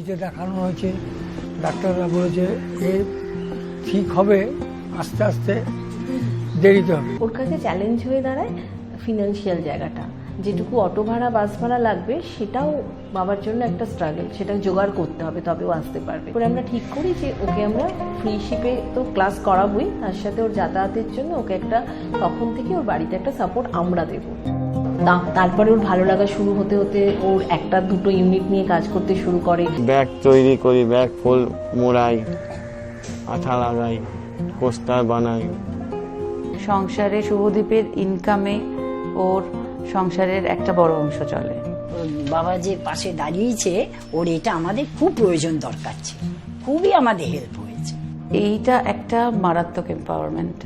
বাড়িতে দেখানো হয়েছে, ডাক্তাররা বলেছে এ ঠিক হবে, আস্তে আস্তে দেরিতে হবে। ওর কাছে চ্যালেঞ্জ হয়ে দাঁড়ায় ফিনান্সিয়াল জায়গাটা, যেটুকু অটো ভাড়া বাস ভাড়া লাগবে সেটাও বাবার জন্য একটা স্ট্রাগল, সেটা জোগাড় করতে হবে তবেও আসতে পারবে। পরে আমরা ঠিক করি যে ওকে আমরা ফ্রি শিপে তো ক্লাস করাবোই, তার সাথে ওর যাতায়াতের জন্য ওকে একটা তখন থেকে ওর বাড়িতে একটা সাপোর্ট আমরা দেবো। তারপরে ওর ভালো লাগা শুরু হতে হতে ওর একটা দুটো ইউনিট নিয়ে কাজ করতে শুরু করে। ব্যাগ তৈরি করি, ব্যাগ ফুল মোড়াই, আঠা লাগাই, পোস্টার বানাই। সংসারে শুভদীপের ইনকামে ওর সংসারের একটা বড় অংশ চলে। বাবা যে পাশে দাঁড়িয়েছে, ওর এটা আমাদের খুব প্রয়োজন দরকার ছিল, খুবই আমাদের হেল্প হয়েছে। এইটা একটা মারাত্মক এম্পাওয়ারমেন্ট।